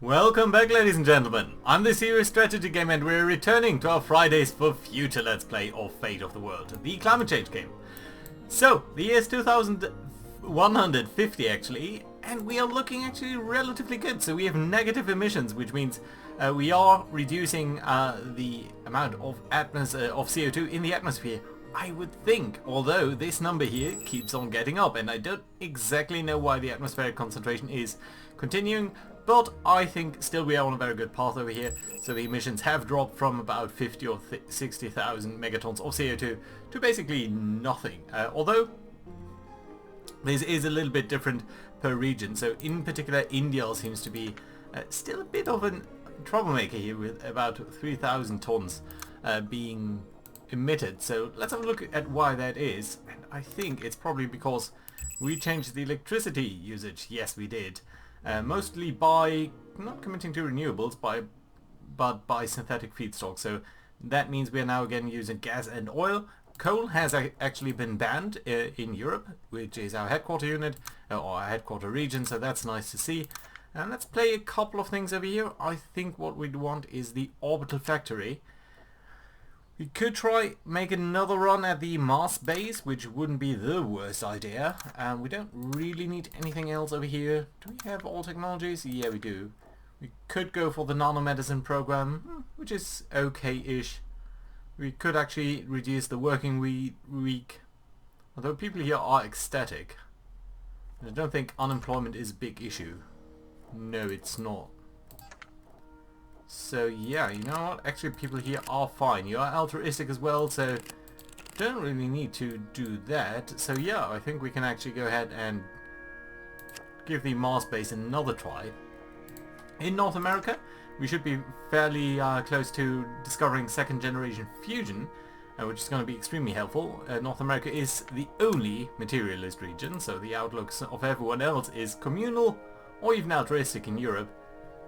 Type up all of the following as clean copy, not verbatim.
Welcome back, ladies and gentlemen. I'm the Serious Strategy Game and we're returning to our Fridays for Future Let's Play of Fate of the World, the climate change game. So, the year is 2150 actually, and we are looking actually relatively good. So we have negative emissions, which means we are reducing the amount of CO2 in the atmosphere. I would think, although this number here keeps on getting up, and I don't exactly know why the atmospheric concentration is continuing, but I think still we are on a very good path over here. So the emissions have dropped from about 50 or 60,000 megatons of CO2 to basically nothing. Although this is a little bit different per region. So in particular, India seems to be still a bit of a troublemaker here, with about 3,000 tons being emitted. So let's have a look at why that is. And I think it's probably because we changed the electricity usage. Yes, we did. Mostly by not committing to renewables, but by synthetic feedstock. So that means we are now again using gas and oil. Coal has actually been banned in Europe, which is our headquarter unit, or our headquarter region, so that's nice to see. And let's play a couple of things over here. I think what we'd want is the orbital factory. We could try make another run at the Mars base, which wouldn't be the worst idea. We don't really need anything else over here. Do we have all technologies? Yeah, we do. We could go for the nanomedicine program, which is okay-ish. We could actually reduce the working week, although people here are ecstatic. I don't think unemployment is a big issue. No, it's not. So yeah, you know what? Actually, people here are fine. You are altruistic as well, so don't really need to do that. So yeah, I think we can actually go ahead and give the Mars base another try. In North America, we should be fairly close to discovering second generation fusion, which is going to be extremely helpful. North America is the only materialist region, so the outlooks of everyone else is communal or even altruistic in Europe.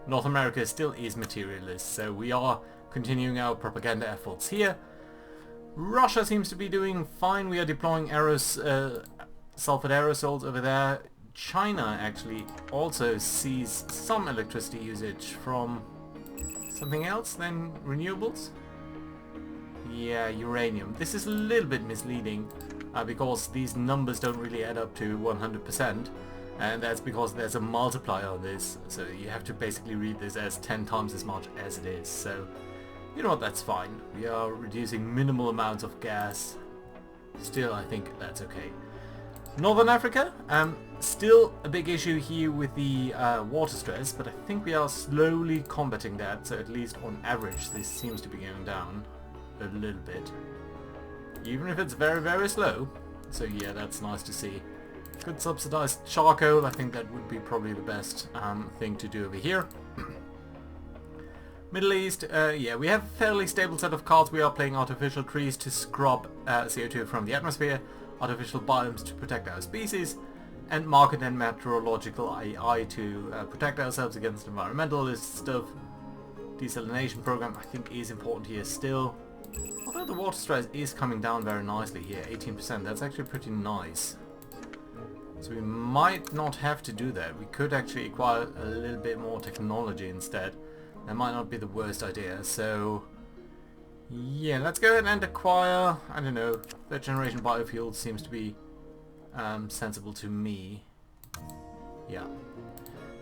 North America still is materialist, so we are continuing our propaganda efforts here. Russia seems to be doing fine. We are deploying sulfur aerosols over there. China actually also sees some electricity usage from something else than renewables. Yeah, uranium. This is a little bit misleading because these numbers don't really add up to 100%. And that's because there's a multiplier on this, so you have to basically read this as 10 times as much as it is. So, you know what, that's fine. We are reducing minimal amounts of gas. Still, I think that's okay. Northern Africa, still a big issue here with the water stress, but I think we are slowly combating that, so at least on average this seems to be going down a little bit. Even if it's very, very slow. So yeah, that's nice to see. Good subsidized charcoal, I think that would be probably the best thing to do over here. Middle East, yeah, we have a fairly stable set of cards. We are playing artificial trees to scrub CO2 from the atmosphere, artificial biomes to protect our species, and market and meteorological AI to protect ourselves against environmentalist stuff. Desalination program I think is important here still. Although the water stress is coming down very nicely here, 18%, that's actually pretty nice. So we might not have to do that. We could actually acquire a little bit more technology instead. That might not be the worst idea. So yeah, let's go ahead and acquire, I don't know, third generation biofuel seems to be sensible to me. Yeah.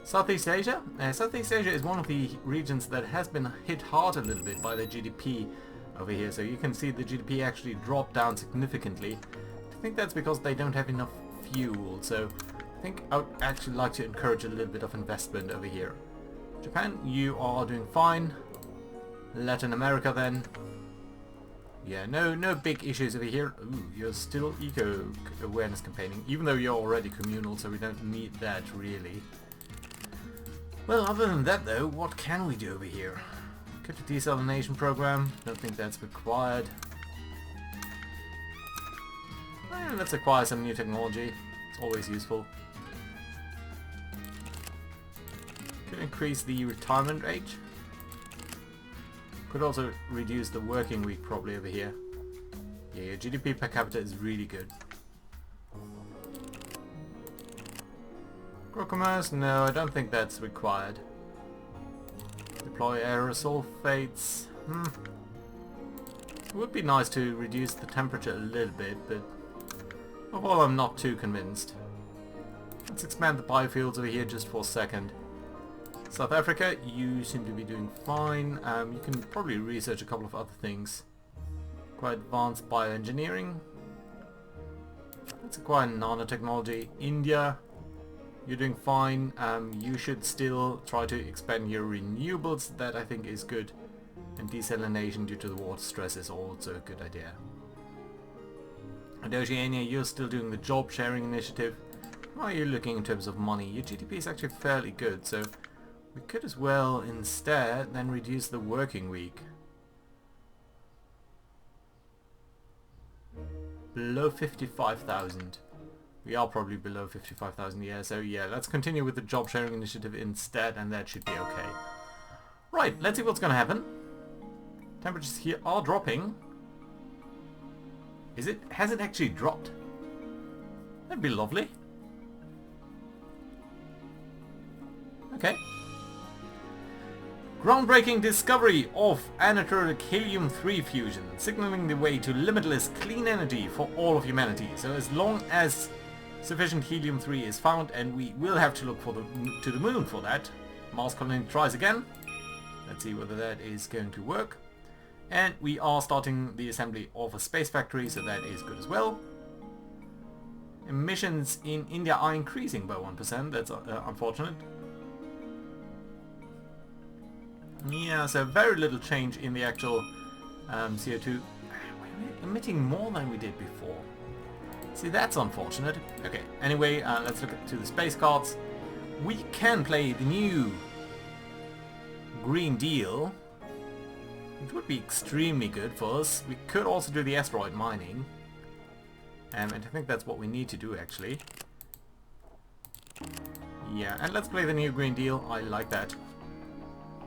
Southeast Asia. Southeast Asia is one of the regions that has been hit hard a little bit by the GDP over here. So you can see the GDP actually dropped down significantly. I think that's because they don't have enough fuel, so I think I would actually like to encourage a little bit of investment over here. Japan, you are doing fine. Latin America then. Yeah, no big issues over here. Ooh, you're still eco-awareness campaigning, even though you're already communal, so we don't need that really. Well, other than that though, what can we do over here? Get the desalination program, don't think that's required. Let's acquire some new technology. It's always useful. Could increase the retirement age. Could also reduce the working week probably over here. Yeah, your GDP per capita is really good. Grow commerce? No, I don't think that's required. Deploy aerosol sulfates. It would be nice to reduce the temperature a little bit, but overall I'm not too convinced. Let's expand the biofields over here just for a second. South Africa, you seem to be doing fine. You can probably research a couple of other things. Quite advanced bioengineering. Let's acquire nanotechnology. India, you're doing fine. You should still try to expand your renewables. That I think is good. And desalination due to the water stress is also a good idea. And Oceania, you're still doing the job sharing initiative. How are you looking in terms of money? Your GDP is actually fairly good, so we could as well instead then reduce the working week. Below 55,000. We are probably below 55,000, yeah, so yeah, let's continue with the job sharing initiative instead, and that should be okay. Right, let's see what's gonna happen. Temperatures here are dropping. Has it actually dropped? That'd be lovely. Okay. Groundbreaking discovery of anitroic helium-3 fusion, signaling the way to limitless clean energy for all of humanity. So as long as sufficient helium-3 is found, and we will have to look for to the moon for that. Mars colony tries again. Let's see whether that is going to work. And we are starting the assembly of a space factory, so that is good as well. Emissions in India are increasing by 1%, that's unfortunate. Yeah, so very little change in the actual CO2. We're emitting more than we did before. See, that's unfortunate. Okay, anyway, let's look to the space cards. We can play the new Green Deal. It would be extremely good for us. We could also do the asteroid mining. And I think that's what we need to do, actually. Yeah, and let's play the new Green Deal. I like that.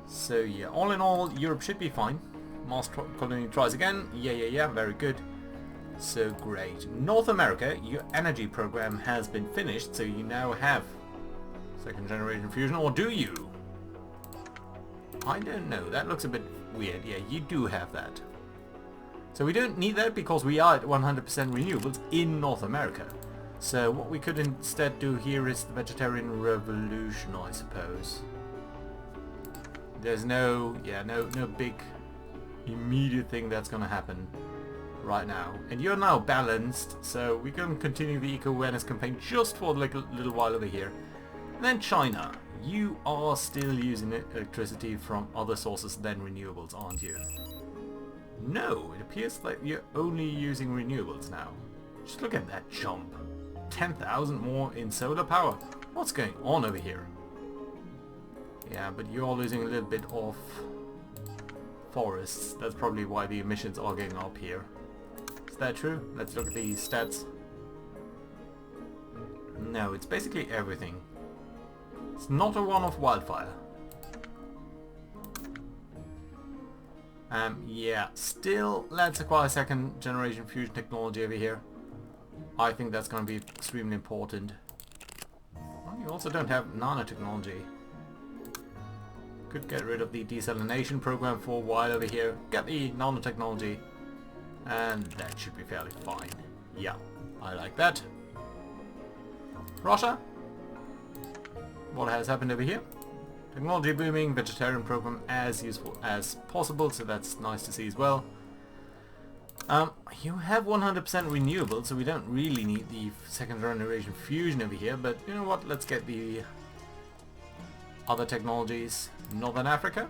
So yeah, all in all, Europe should be fine. Mars colony tries again. Yeah, very good. So great. North America, your energy program has been finished, so you now have second generation fusion, or do you? I don't know, that looks a bit weird. Yeah, you do have that. So we don't need that because we are at 100% renewables in North America. So what we could instead do here is the vegetarian revolution, I suppose. There's no big immediate thing that's gonna happen right now. And you're now balanced, so we can continue the eco-awareness campaign just for like a little while over here. And then China. You are still using electricity from other sources than renewables, aren't you? No, it appears like you're only using renewables now. Just look at that jump. 10,000 more in solar power. What's going on over here? Yeah, but you're losing a little bit of forests. That's probably why the emissions are going up here. Is that true? Let's look at the stats. No, it's basically everything. It's not a one-off wildfire. Yeah, still, let's acquire second generation fusion technology over here. I think that's going to be extremely important. Well, you also don't have nanotechnology. Could get rid of the desalination program for a while over here. Get the nanotechnology. And that should be fairly fine. Yeah, I like that. Russia? What has happened over here? Technology booming, vegetarian program as useful as possible, so that's nice to see as well. You have 100% renewable, so we don't really need the second generation fusion over here, but you know what, let's get the other technologies. Northern Africa.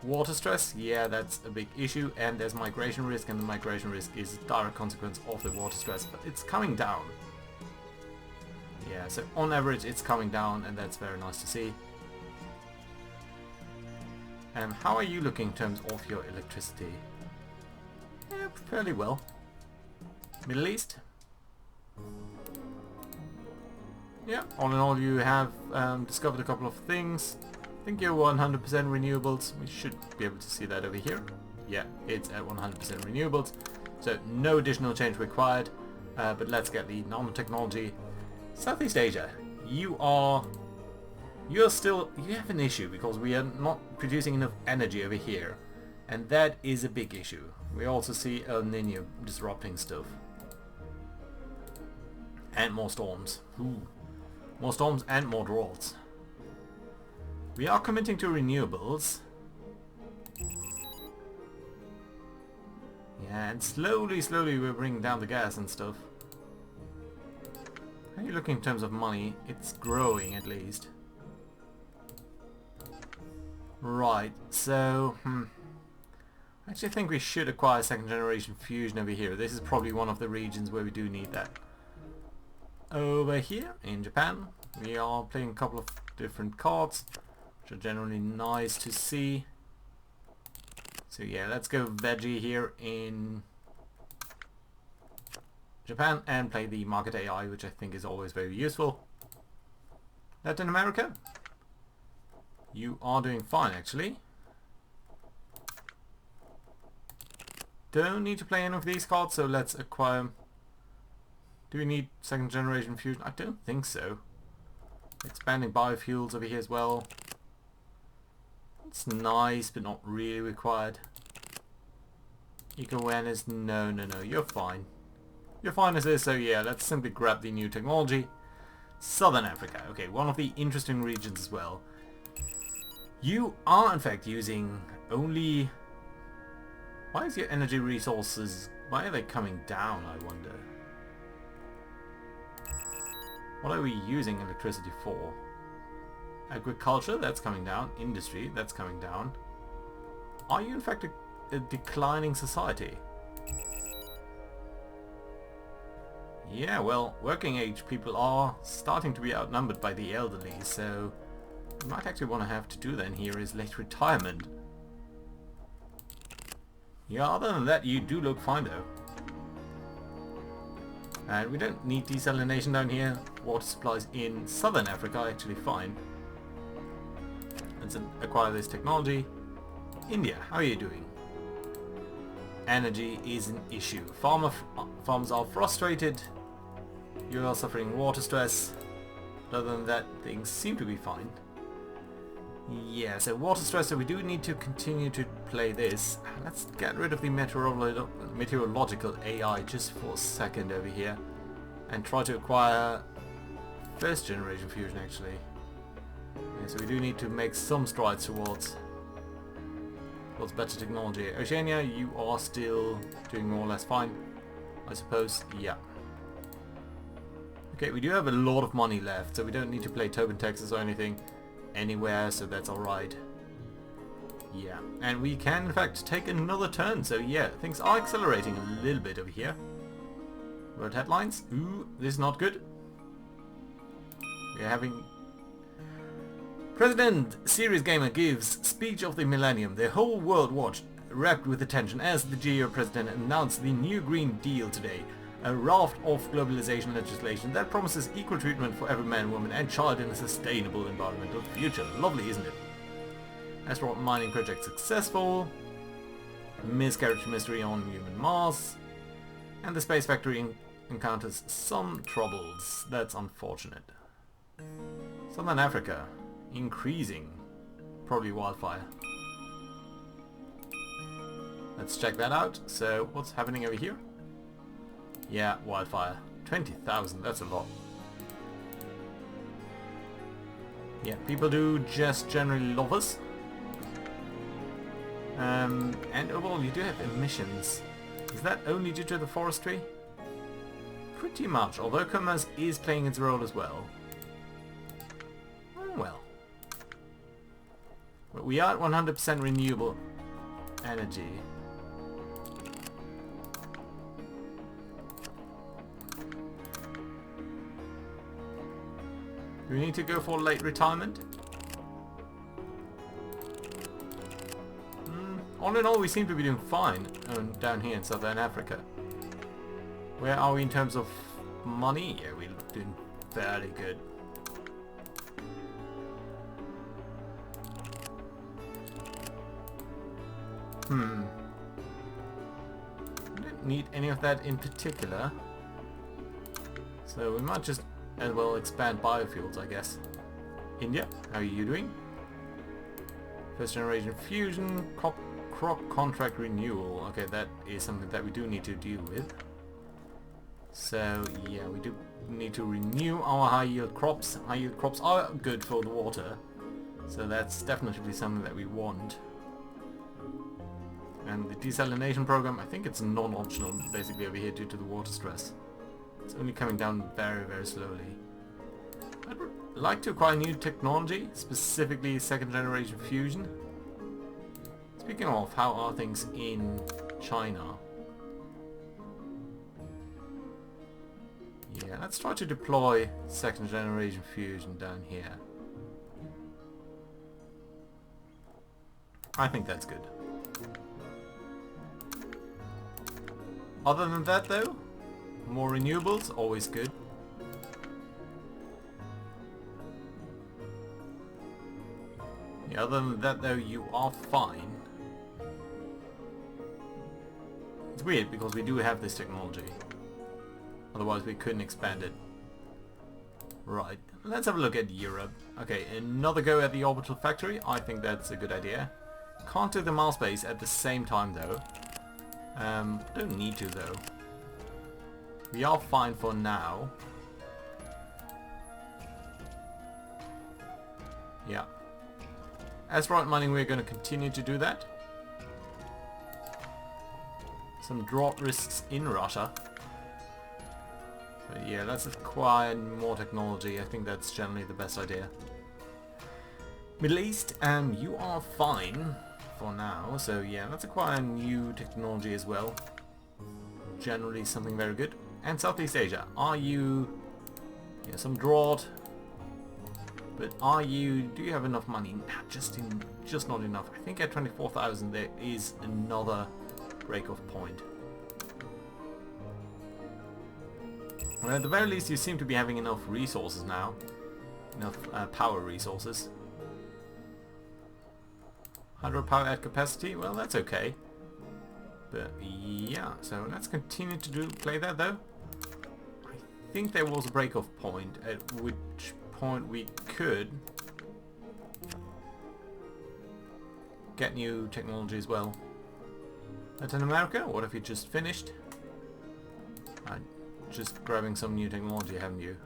Water stress, yeah, that's a big issue, and there's migration risk, and the migration risk is a direct consequence of the water stress, but it's coming down. Yeah, so on average it's coming down, and that's very nice to see. How are you looking in terms of your electricity? Yeah, fairly well. Middle East? Yeah, all in all you have discovered a couple of things. I think you're 100% renewables. We should be able to see that over here. Yeah, it's at 100% renewables. So no additional change required. But let's get the nanotechnology. Southeast Asia, you are You have an issue because we are not producing enough energy over here. And that is a big issue. We also see El Nino disrupting stuff. And more storms. Ooh. More storms and more droughts. We are committing to renewables. Yeah, and slowly we're bringing down the gas and stuff. How are you looking in terms of money? It's growing at least. Right, so... I actually think we should acquire second generation fusion over here. This is probably one of the regions where we do need that. Over here in Japan, we are playing a couple of different cards, which are generally nice to see. So yeah, let's go veggie here in Japan and play the market AI, which I think is always very useful. Latin America, you are doing fine actually. Don't need to play any of these cards, so let's acquire. Do we need second generation fusion? I don't think so. Expanding biofuels over here as well. It's nice, but not really required. Eco-awareness, no, you're fine. You're fine as is, so yeah, let's simply grab the new technology. Southern Africa, okay, one of the interesting regions as well. You are in fact using only... Why is your energy resources... Why are they coming down, I wonder? What are we using electricity for? Agriculture, that's coming down. Industry, that's coming down. Are you in fact a declining society? Yeah, well, working age people are starting to be outnumbered by the elderly, so we might actually want to have to do then here is late retirement. Yeah, other than that, you do look fine though. And we don't need desalination down here. Water supplies in Southern Africa are actually fine. Let's acquire this technology. India, how are you doing? Energy is an issue. Farmers are frustrated. You are suffering water stress. But other than that, things seem to be fine. Yeah, so water stress, so we do need to continue to play this. Let's get rid of the meteorological AI just for a second over here. And try to acquire first generation fusion actually. Yeah, so we do need to make some strides towards better technology. Oceania, you are still doing more or less fine, I suppose. Yeah. Okay, we do have a lot of money left, so we don't need to play Tobin, Texas or anything anywhere, so that's alright. Yeah, and we can in fact take another turn, so yeah, things are accelerating a little bit over here. Word headlines. Ooh, this is not good. We're having... President Serious Gamer gives speech of the millennium. The whole world watched, wrapped with attention, as the GEO president announced the new Green Deal today. A raft of globalization legislation that promises equal treatment for every man, woman and child in a sustainable environmental future. Lovely, isn't it? Asteroid mining project successful. Miscarriage mystery on human Mars. And the space factory encounters some troubles. That's unfortunate. Southern Africa. Increasing. Probably wildfire. Let's check that out. So, what's happening over here? Yeah, wildfire. 20,000, that's a lot. Yeah, people do just generally love us. And overall you do have emissions. Is that only due to the forestry? Pretty much, although commerce is playing its role as well. Oh well. But we are at 100% renewable energy. Do we need to go for late retirement? All in all, we seem to be doing fine down here in Southern Africa. Where are we in terms of money? Yeah, we're doing fairly good. We don't need any of that in particular. So we might just as well expand biofuels, I guess. India, how are you doing? First generation fusion, crop contract renewal. Okay, that is something that we do need to deal with. So yeah, we do need to renew our high yield crops. High yield crops are good for the water, so that's definitely something that we want. And the desalination program, I think it's non-optional basically over here due to the water stress. It's only coming down very, very slowly. I'd like to acquire new technology, specifically second generation fusion. Speaking of, how are things in China? Yeah, let's try to deploy second generation fusion down here. I think that's good. Other than that though, more renewables, always good. Yeah, other than that though, you are fine. It's weird because we do have this technology. Otherwise we couldn't expand it. Right, let's have a look at Europe. Okay, another go at the orbital factory. I think that's a good idea. Can't do the Mars base at the same time though. Don't need to though. We are fine for now. Yeah. Asteroid mining, we're going to continue to do that. Some drought risks in Russia. But yeah, let's acquire more technology. I think that's generally the best idea. Middle East, you are fine for now. So yeah, let's acquire new technology as well. Generally something very good. And Southeast Asia, are you... Yeah, some drought. But are you... Do you have enough money? Nah, just not enough. I think at 24,000 there is another break-off point. Well, at the very least you seem to be having enough resources now. Enough power resources. Hydropower at capacity, well that's okay. But yeah, so let's continue to play that though. I think there was a break-off point at which point we could get new technology as well. Latin America, what if you just finished? Just grabbing some new technology, haven't you?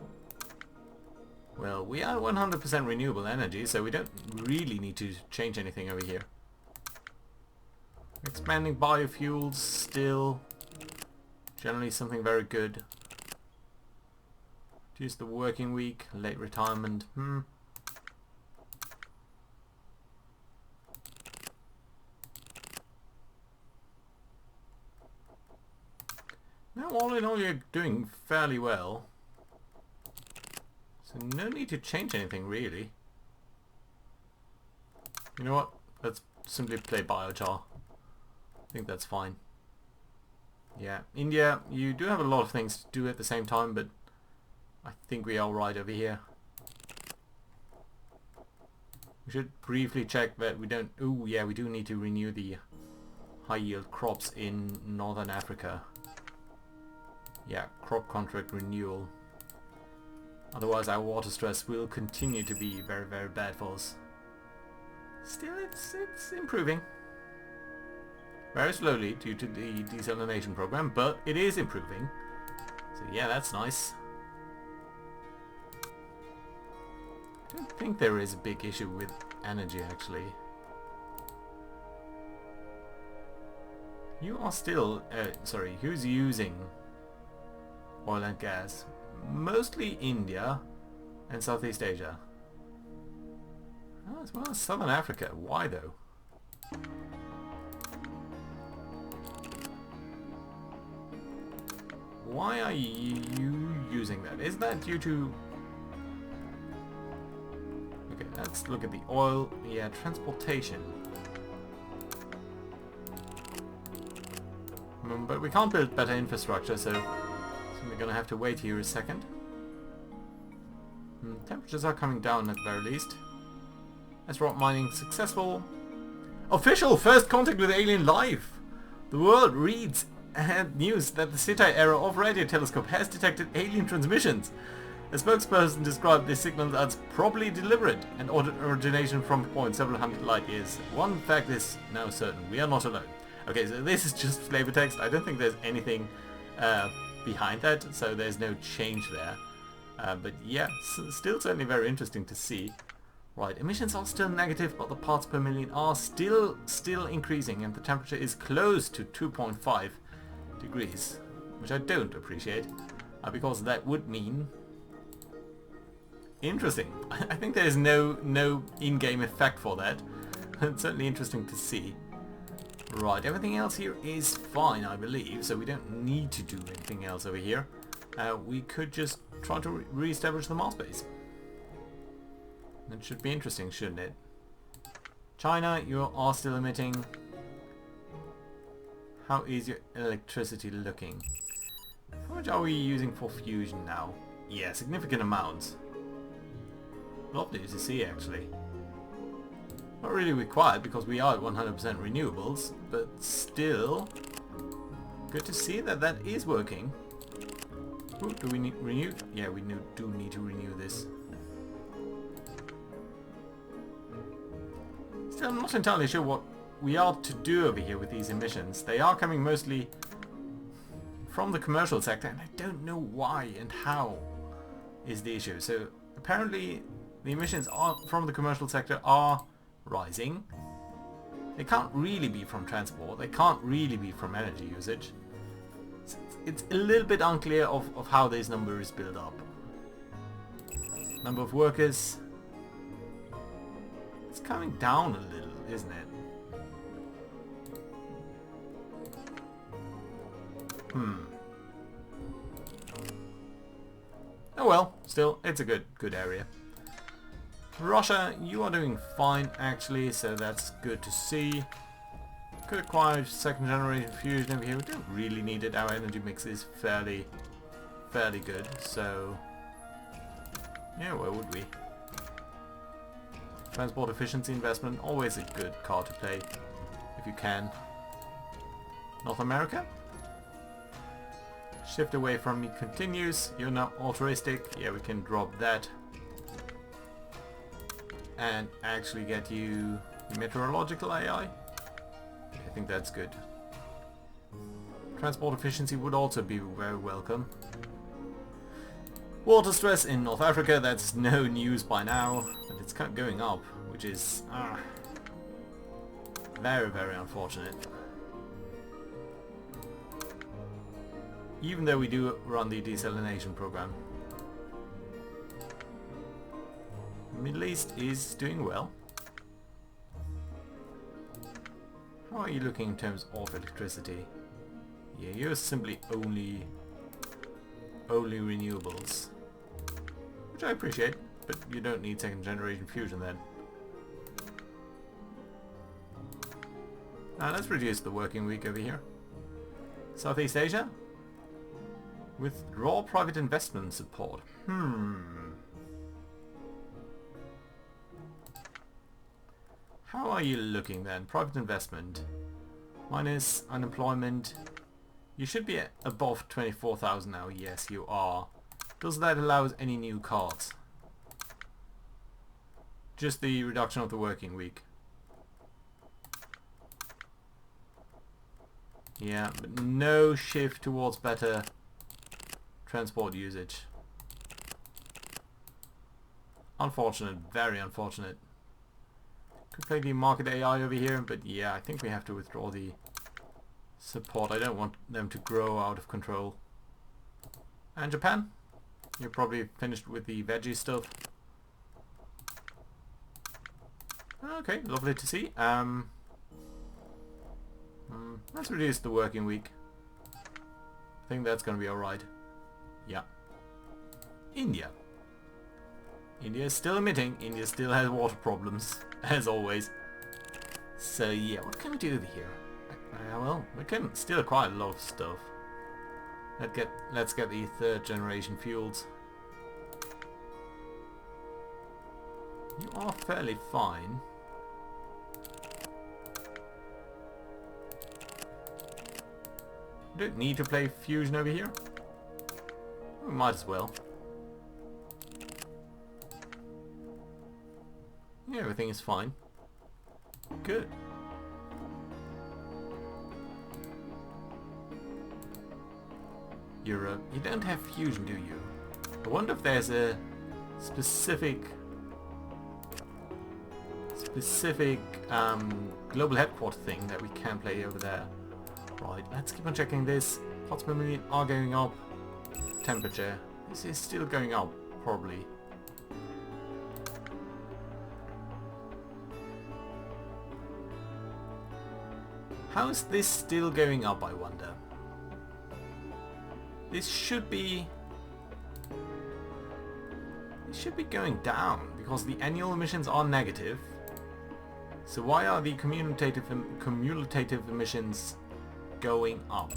Well, we are 100% renewable energy, so we don't really need to change anything over here. Expanding biofuels, still generally something very good. Reduce the working week, late retirement, Now all in all you're doing fairly well. So no need to change anything really. You know what? Let's simply play biochar. I think that's fine. Yeah, India, you do have a lot of things to do at the same time, but I think we are right over here. We should briefly check that we don't... Oh yeah, we do need to renew the high yield crops in Northern Africa. Yeah, crop contract renewal. Otherwise our water stress will continue to be very, very bad for us. Still, it's improving. Very slowly due to the desalination program, but it is improving. So yeah, that's nice. I don't think there is a big issue with energy actually. You are still... sorry, who's using oil and gas? Mostly India and Southeast Asia. Oh, as well as Southern Africa. Why though? Why are you using that? Is that due to... Okay, let's look at the oil. Yeah, transportation. But we can't build better infrastructure, so we're gonna have to wait here a second. Temperatures are coming down at the very least. As rock mining successful. Official first contact with alien life. The world reads news that the Sita era of radio telescope has detected alien transmissions. A spokesperson described this signal as probably deliberate and origination from a point several hundred light years. One fact is now certain, we are not alone. Okay, so this is just flavor text. I don't think there's anything behind that, so there's no change there. But yeah, still certainly very interesting to see. Right, emissions are still negative, but the parts per million are still increasing, and the temperature is close to 2.5 degrees, which I don't appreciate, because that would mean... Interesting. I think there is no in-game effect for that. It's certainly interesting to see. Right, everything else here is fine, I believe, so we don't need to do anything else over here. We could just try to re-establish the Mars base. That should be interesting, shouldn't it? China, you are still emitting. How is your electricity looking? How much are we using for fusion now? Yeah, significant amounts. Lovely to see, actually. Not really required because we are at 100% renewables, but still good to see that that is working. Ooh, do we need renew? Yeah, we do need to renew this. Still, I'm not entirely sure what we are to do over here with these emissions. They are coming mostly from the commercial sector, and I don't know why and how is the issue. So apparently the emissions from the commercial sector are rising. They can't really be from transport. They can't really be from energy usage. It's a little bit unclear of how this number is built up. Number of workers. It's coming down a little, isn't it? Oh well, still, it's a good area. Russia, you are doing fine actually, so that's good to see. Could acquire second generation fusion over here. We don't really need it. Our energy mix is fairly good, so yeah, where would we? Transport efficiency investment, always a good card to play if you can. North America? Shift away from me continues. You're now altruistic. Yeah, we can drop that. And actually get you meteorological AI. I think that's good. Transport efficiency would also be very welcome. Water stress in North Africa, that's no news by now, but it's kind of going up, which is very unfortunate. Even though we do run the desalination program. Middle East is doing well. How are you looking in terms of electricity? Yeah, you're simply only renewables. Which I appreciate, but you don't need second generation fusion then. Let's reduce the working week over here. Southeast Asia? Withdraw private investment support. How are you looking then? Private investment. Minus unemployment. You should be above 24,000 now. Yes, you are. Does that allow us any new cards? Just the reduction of the working week. Yeah, but no shift towards better transport usage. Unfortunate, very unfortunate. Could play the market AI over here, but yeah, I think we have to withdraw the support. I don't want them to grow out of control. And Japan? You're probably finished with the veggie stuff. Okay, lovely to see. Let's reduce the working week. I think that's going to be alright. Yeah. India. India is still emitting. India still has water problems, as always. So yeah, what can we do over here? Well, we can still acquire a lot of stuff. Let's get the third generation fuels. You are fairly fine. We don't need to play fusion over here. We might as well. everything is fine. Good. Europe. You don't have fusion, do you? I wonder if there's a specific global headquarter thing that we can play over there. Right, let's keep on checking this. Parts per million are going up. Temperature. This is still going up, probably. How is this still going up, I wonder? This should be going down because the annual emissions are negative. So why are the cumulative emissions going up?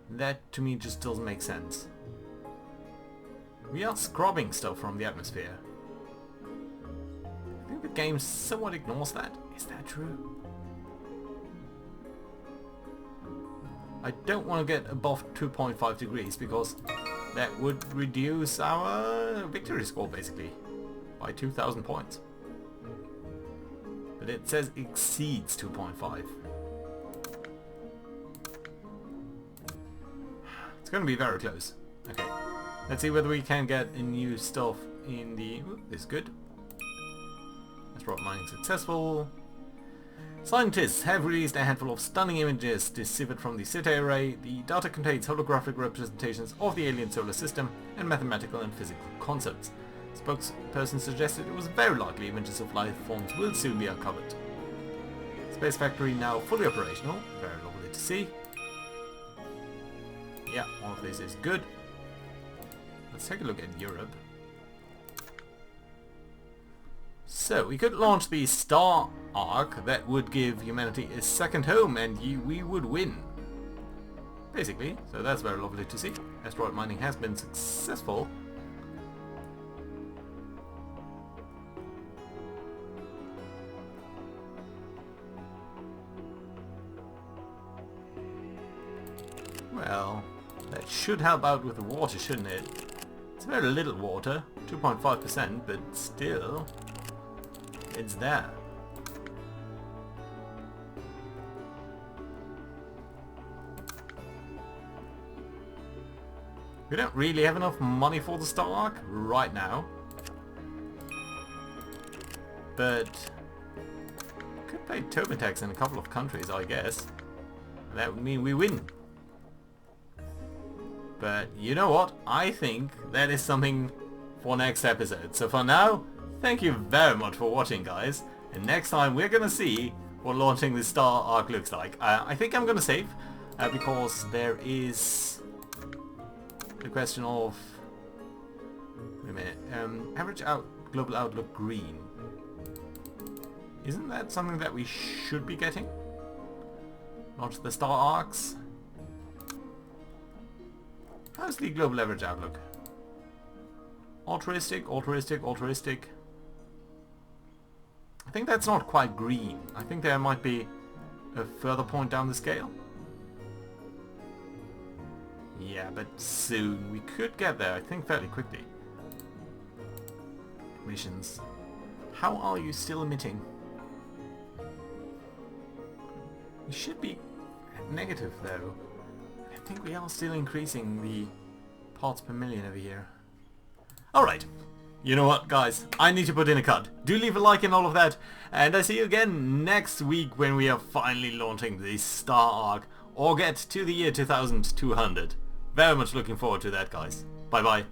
That to me just doesn't make sense. We are scrubbing stuff from the atmosphere. I think the game somewhat ignores that. Is that true? I don't want to get above 2.5 degrees because that would reduce our victory score basically by 2,000 points. But it says exceeds 2.5. It's going to be very close. Okay, let's see whether we can get a new stuff in the... Ooh, this is good. Asteroid mining successful. Scientists have released a handful of stunning images deciphered from the SITA array. The data contains holographic representations of the alien solar system and mathematical and physical concepts. Spokesperson suggested it was very likely images of life forms will soon be uncovered. Space Factory now fully operational. Very lovely to see. Yeah, all of this is good. Let's take a look at Europe. So, we could launch the Star Arc that would give humanity a second home and we would win. Basically, so that's very lovely to see. Asteroid mining has been successful. Well, that should help out with the water, shouldn't it? It's very little water, 2.5%, but still... it's there. We don't really have enough money for the Star Arc right now. But could pay Tobin tax in a couple of countries, I guess. That would mean we win. But you know what? I think that is something for next episode. So for now, thank you very much for watching, guys. And next time we're gonna see what launching the Star Arc looks like. I think I'm gonna save because there is the question of... wait a minute. Average global outlook green. Isn't that something that we should be getting? Launch the Star Arcs. How's the global average outlook? Altruistic, altruistic, altruistic. I think that's not quite green. I think there might be a further point down the scale. Yeah, but soon. We could get there, I think, fairly quickly. Emissions. How are you still emitting? We should be negative, though. I think we are still increasing the parts per million over here. Alright. You know what, guys? I need to put in a cut. Do leave a like and all of that. And I see you again next week when we are finally launching the Star Arc. Or get to the year 2200. Very much looking forward to that, guys. Bye bye.